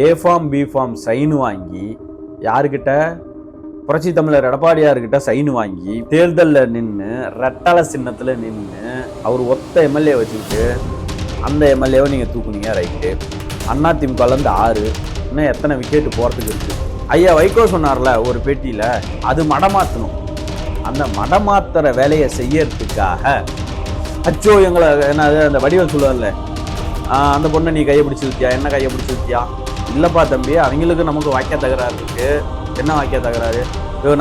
ஏ form B form sign வாங்கி யாருக்கிட்ட, புரட்சி தமிழர் எடப்பாடியார்கிட்ட சைன் வாங்கி தேர்தலில் நின்று ரெட்டலை சின்னத்தில் நின்று அவர் ஒத்த எம்எல்ஏ வச்சுக்கிட்டு அந்த எம்எல்ஏவை நீங்கள் தூக்குனீங்க. ரைட்டு. அதிமுகலேருந்து 6 இன்னும் எத்தனை விக்கெட்டு போகிறதுக்கு இருக்கு. ஐயா வைகோ சொன்னார்ல ஒரு பேட்டியில், அது மடமாற்றணும். அந்த மடமாத்துற வேலையை செய்யறதுக்காக அச்சோ எங்களை என்னது அந்த வடிவல் சொல்லுவார்ல, அந்த பொண்ணை நீ கையை பிடிச்சி வித்தியா, என்ன கையை பிடிச்சி வித்தியா, இல்லைப்பா தம்பி அவங்களுக்கு நமக்கு வாக்கிய தகராறு இருக்கு, என்ன வாக்கிய தகராறு,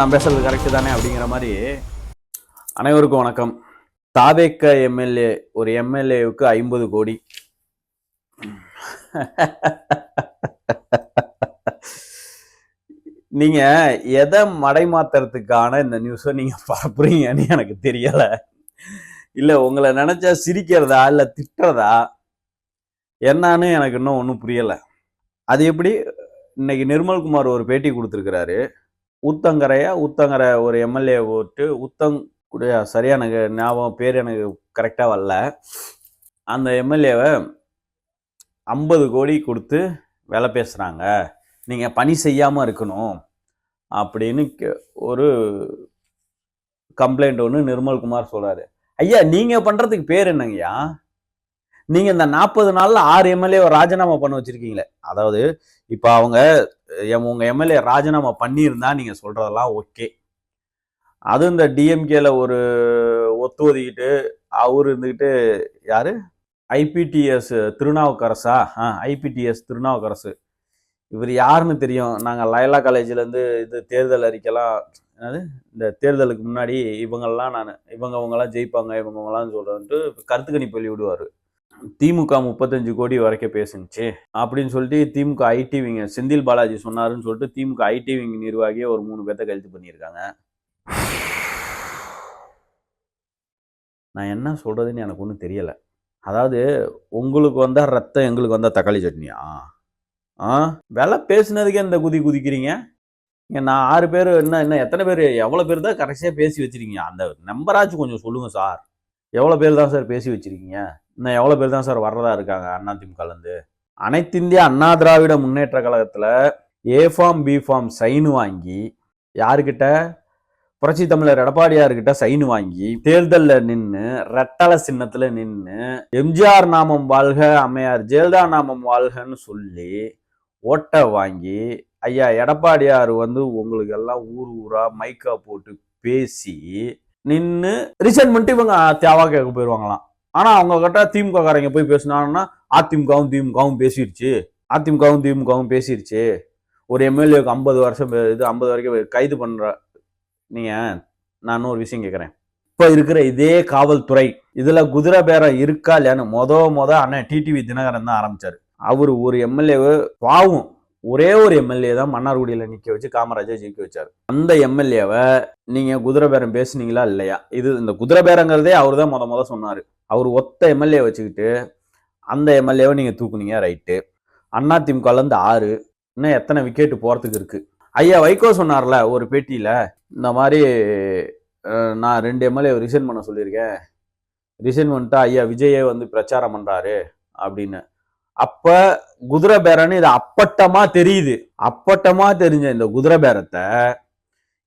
நான் பேசுறது கரெக்டு தானே அப்படிங்கிற மாதிரி. அனைவருக்கும் வணக்கம். தாவேக்க எம்எல்ஏ ஒரு எம்எல்ஏவுக்கு 50 கோடி. நீங்க எதை மடைமாத்துறதுக்கான இந்த நியூஸை நீங்க பரப்புறீங்கன்னு எனக்கு தெரியல. இல்ல உங்களை நினைச்சா சிரிக்கிறதா இல்ல திட்டுறதா என்னன்னு எனக்கு இன்னும் ஒன்றும் புரியல. அது எப்படி இன்னைக்கு நிர்மல்குமார் ஒரு பேட்டி கொடுத்துருக்கிறாரு. ஊத்தங்கரை ஒரு எம்எல்ஏ ஓட்டு ஊத்தங்குடிய சரியான ஞாபகம் பேர் எனக்கு கரெக்டாக வரல. அந்த எம்எல்ஏவை 50 கோடி கொடுத்து வேலை பேசுகிறாங்க, நீங்கள் பணி செய்யாமல் இருக்கணும் அப்படின்னு ஒரு கம்ப்ளைண்ட் ஒன்று நிர்மல்குமார் சொல்கிறாரு. ஐயா நீங்கள் பண்ணுறதுக்கு பேர் என்னங்கய்யா? நீங்கள் இந்த 40 நாளில் 6 எம்எல்ஏ ராஜினாமா பண்ண வச்சுருக்கீங்களே. அதாவது இப்போ உங்கள் எம்எல்ஏ ராஜினாமா பண்ணியிருந்தா நீங்கள் சொல்கிறதெல்லாம் ஓகே. அது இந்த டிஎம்கேல ஒரு ஒத்து ஒதுக்கிட்டு அவர் இருந்துக்கிட்டு யார் ஐபிடிஎஸ் திருநாவுக்கரசா, ஐபிடிஎஸ் திருநாவுக்கரசு, இவர் யாருன்னு தெரியும். நாங்கள் லயலா காலேஜ்லேருந்து இது தேர்தல் அறிக்கைலாம், இந்த தேர்தலுக்கு முன்னாடி இவங்கெல்லாம் ஜெயிப்பாங்க இவங்கெல்லாம் சொல்கிறேன்ட்டு கருத்து கணிப்பு சொல்லி விடுவார். திமுக 35 கோடி வரைக்கும் பேசுனுச்சு அப்படின்னு சொல்லிட்டு திமுக ஐடிவிங்க செந்தில் பாலாஜி சொன்னாருன்னு சொல்லிட்டு திமுக ஐடிவிங்க நிர்வாகியை ஒரு 3 பேர்த்த கழித்து பண்ணியிருக்காங்க. நான் என்ன சொல்றதுன்னு எனக்கு ஒன்றும் தெரியல. அதாவது உங்களுக்கு வந்தா ரத்தம், எங்களுக்கு வந்தா தக்காளி சட்னியா? வேலை பேசுனதுக்கே இந்த குதிக்கிறீங்க. நான் 6 பேர் என்ன எத்தனை பேர், எவ்வளோ பேர் தான் கடைசியாக பேசி வச்சிருக்கீங்க? அந்த நம்பராச்சும் கொஞ்சம் சொல்லுங்க சார். எவ்வளோ பேர் தான் சார் பேசி வச்சிருக்கீங்க? இன்னும் எவ்வளோ பேர் தான் சார் வர்றதா இருக்காங்க அதிமுகலேருந்து? அனைத்து இந்திய அண்ணா திராவிட முன்னேற்ற கழகத்தில் A form B form sign வாங்கி யாருக்கிட்ட, புரட்சி தமிழர் எடப்பாடியார்கிட்ட சைன் வாங்கி தேர்தலில் நின்று ரெட்டலை சின்னத்தில் நின்று எம்ஜிஆர் நாமம் வாழ்க அம்மையார் ஜெயலலிதா நாமம் வாழ்கன்னு சொல்லி ஓட்டை வாங்கி ஐயா எடப்பாடியார் உங்களுக்கு எல்லாம் ஊரா மைக்கா போட்டு பேசி நின்று ரிசைன் பண்ணிட்டு இவங்க தேவா கேட்க போயிடுவாங்களாம். ஆனா அவங்க கிட்ட திமுக காரங்க போய் பேசினாங்கன்னா அதிமுகவும் பேசிருச்சு. ஒரு எம்எல்ஏக்கு 50 வருஷம் 50 வரைக்கும் கைது பண்ற. நீங்க நான் ஒரு விஷயம் கேட்கறேன். இப்ப இருக்கிற இதே காவல்துறை இதுல குதிரை பேரம் இருக்கா இல்லையான்னு மொத அண்ணன் டிடிவி தினகரன் தான் ஆரம்பிச்சாரு. அவரு ஒரு எம்எல்ஏ பாவும் ஒரே ஒரு எம்எல்ஏ தான் மன்னார்குடியில நிக்க வச்சு காமராஜர் ஜெயிக்க வச்சாரு. அந்த எம்எல்ஏவை நீங்க குதிரை பேரம் பேசுனீங்களா இல்லையா? இந்த குதிரை பேரங்கிறதே அவர் தான் முத சொன்னாரு. அவர் ஒத்த எம்எல்ஏ வச்சுக்கிட்டு அந்த எம்எல்ஏவை நீங்க தூக்குனீங்க. ரைட்டு. அதிமுகலேருந்து 6 இன்னும் எத்தனை விக்கெட்டு போறதுக்கு இருக்கு. ஐயா வைகோ சொன்னார்ல ஒரு பேட்டியில, இந்த மாதிரி நான் 2 எம்எல்ஏ ரிசைன் பண்ண சொல்லியிருக்கேன், ரிசைன் பண்ணிட்டா ஐயா விஜயே பிரச்சாரம் பண்றாரு அப்படின்னு. அப்ப குதிரை பேரன்னு இது அப்பட்டமா தெரிஞ்ச இந்த குதிரை பேரத்தை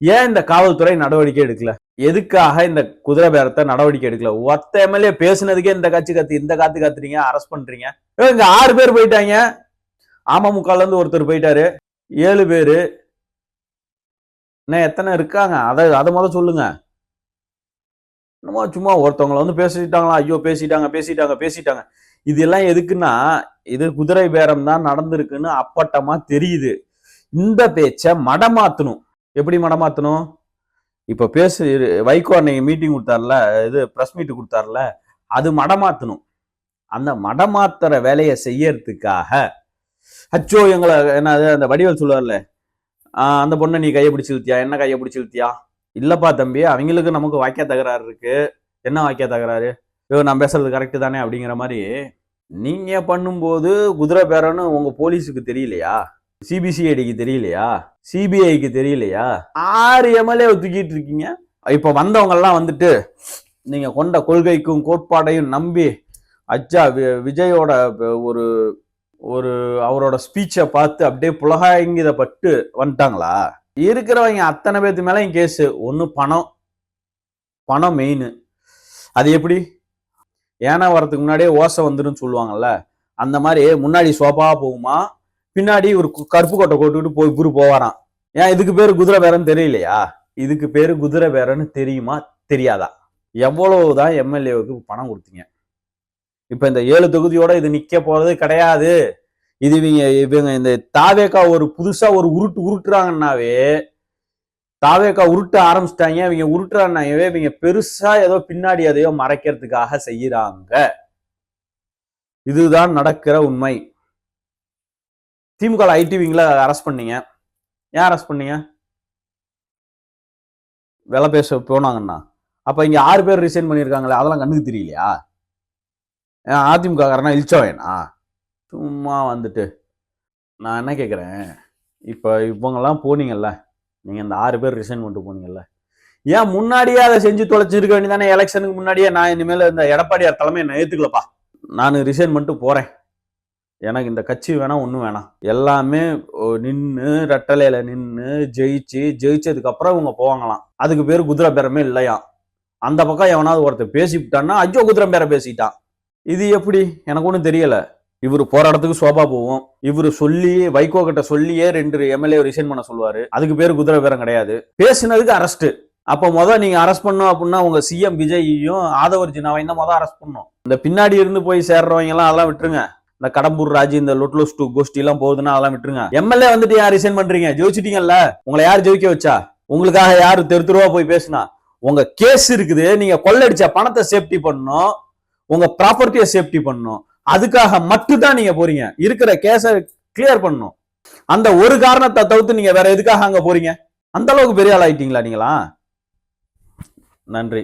ஏன் இந்த காவல்துறை நடவடிக்கை எடுக்கல? எதுக்காக இந்த குதிரை பேரத்தை நடவடிக்கை எடுக்கல? ஒத்த எம்எல்ஏ பேசுனதுக்கே இந்த காத்துறீங்க, அரெஸ்ட் பண்றீங்க. இங்க 6 பேர் போயிட்டாங்க. அமமுகல இருந்து ஒருத்தர் போயிட்டாரு. 7 பேரு. எத்தனை இருக்காங்க? அதை முதல்ல சொல்லுங்க. சும்மா ஒருத்தவங்களை பேசிட்டாங்களா, ஐயோ பேசிட்டாங்க. இது எல்லாம் எதுக்குன்னா, இது குதிரை பேரம் தான் நடந்திருக்குன்னு அப்பட்டமா தெரியுது. இந்த பேச்சை மடமாத்தணும். எப்படி மடமாத்தணும்? இப்ப வைகோ அன்னைக்கு மீட்டிங் கொடுத்தார்ல, இது பிரஸ் மீட் கொடுத்தார்ல, அது மடமாத்தணும். அந்த மடமாத்துற வேலையை செய்யறதுக்காக அச்சோ எங்களை என்னது அந்த வடிவல் சொல்லுவார்ல, அந்த பொண்ணை நீ கையை பிடிச்சி வித்தியா, என்ன கையை பிடிச்சி வித்தியா, இல்லப்பா தம்பி அவங்களுக்கு நமக்கு வாக்கிய தகராறு இருக்கு, என்ன வாக்கிய தகராறு, நான் பேசுறது கரெக்டு தானே அப்படிங்கிற மாதிரி நீங்க பண்ணும்போது குதிரை பேரன்னு உங்க போலீஸுக்கு தெரியலையா? சிபிசிஐடிக்கு தெரியலையா? சிபிஐக்கு தெரியலையா? 6 எம்எல்ஏ தூக்கிட்டு இருக்கீங்க. இப்ப வந்தவங்க எல்லாம் நீங்க கொண்ட கொள்கைக்கும் கோட்பாடையும் நம்பி அச்சா விஜயோட ஒரு ஒரு அவரோட ஸ்பீச்சை பார்த்து அப்படியே புலகாங்கிதப்பட்டு வந்துட்டாங்களா? இருக்கிறவங்க அத்தனை பேர்த்து மேலேயும் கேஸு. ஒன்று பணம் மெயின். அது எப்படி? ஏன்னா வரதுக்கு முன்னாடியே ஓசை வந்துடும் சொல்லுவாங்கல்ல, அந்த மாதிரி முன்னாடி சோபா போகுமா, பின்னாடி ஒரு கருப்பு கொட்டை போட்டுக்கிட்டு இவரு போவாராம். ஏன் இதுக்கு பேரு குதிரை பேரன்னு தெரியலையா? இதுக்கு பேரு குதிரை பேரன்னு தெரியுமா தெரியாதா? எவ்வளவுதான் எம்எல்ஏவுக்கு பணம் கொடுத்தீங்க? இப்ப இந்த 7 தொகுதியோட இது நிக்க போறது கிடையாது. இது இவங்க இந்த தாவேக்கா ஒரு புதுசா ஒரு உருட்டுறாங்கன்னாவே, தாவேக்கா உருட்ட ஆரம்பிச்சிட்டாங்க. இவங்க உருட்டுறாங்கன்னாவே இவங்க பெருசா ஏதோ பின்னாடி எதையோ மறைக்கிறதுக்காக செய்யறாங்க. இதுதான் நடக்கிற உண்மை. திமுக ஐடி விங்ல அரெஸ்ட் பண்ணீங்க. ஏன் அரெஸ்ட் பண்ணீங்க? வேலை பேச போனாங்கன்னா. அப்ப இங்க 6 பேர் ரிசைன் பண்ணிருக்காங்களே, அதெல்லாம் கண்ணுக்கு தெரியலையா? அதிமுக காரனா இழிச்சவேனா? சும்மா வந்துட்டு நான் என்ன கேட்குறேன், இப்போ இவங்கெல்லாம் போனீங்கல்ல, நீங்கள் இந்த 6 பேர் ரிசைன் பண்ணிட்டு போனீங்கல்ல, ஏன் முன்னாடியே அதை செஞ்சு தொலைச்சிருக்க வேண்டியதானே? எலெக்ஷனுக்கு முன்னாடியே நான் இனிமேல் இந்த எடப்பாடியார் தலைமையை நான் ஏற்றுக்கலப்பா, நான் ரிசைன் பண்ணிட்டு போகிறேன், எனக்கு இந்த கட்சி வேணாம், ஒன்றும் வேணாம், எல்லாமே நின்று ரெட்டலையில் நின்று ஜெயிச்சதுக்கு அப்புறம் இவங்க போவாங்களாம். அதுக்கு பேர் குதிரை பேரமே இல்லையா? அந்த பக்கம் எவனாவது ஒருத்தர் பேசிவிட்டான்னா ஐயோ குதிரை பேர பேசிட்டான். இது எப்படி? எனக்கு ஒன்றும் தெரியல. இவரு போற இடத்துக்கு சோபா போவோம். இவரு சொல்லி வைகோ கிட்ட சொல்லியே 2 எம்எல்ஏ ரிசைன் பண்ண சொல்லுவாரு. அதுக்கு பேரு குதிரை பேரம் கிடையாது. பேசினதுக்கு அரெஸ்ட். அப்ப நீங்க அரெஸ்ட் பண்ணும் அப்படின்னா உங்க சிஎம் விஜய்யும் ஆதவர்ஜினாவையும் தான் அரெஸ்ட் பண்ணும். இந்த பின்னாடி இருந்து போய் சேர்றவங்க எல்லாம் அதெல்லாம் விட்டுருங்க. இந்த கடம்பூர் ராஜி, இந்த லொட்லோஸ் டூ கோஷ்டி எல்லாம் போகுதுன்னா அதெல்லாம் விட்டுருங்க. எம்எல்ஏ வந்துட்டு யார் ரிசைன் பண்றீங்க? ஜெயிச்சிட்டீங்கல்ல, உங்களை யார் ஜெயிக்க வச்சா? உங்களுக்காக யாரு தெருவா போய் பேசினா? உங்க கேஸ் இருக்குது, நீங்க கொள்ளடிச்ச பணத்தை சேஃப்டி பண்ணணும், உங்க ப்ராப்பர்ட்டியை சேஃப்டி பண்ணணும். அதுக்காக மட்டும்தான் நீங்க போறீங்க. இருக்கிற கேஸ கிளியர் பண்ணணும். அந்த ஒரு காரணத்தை தவிர்த்து நீங்க வேற எதுக்காக அங்க போறீங்க? அந்த அளவுக்கு பெரிய ஆள் ஆயிட்டீங்களா நீங்களா? நன்றி.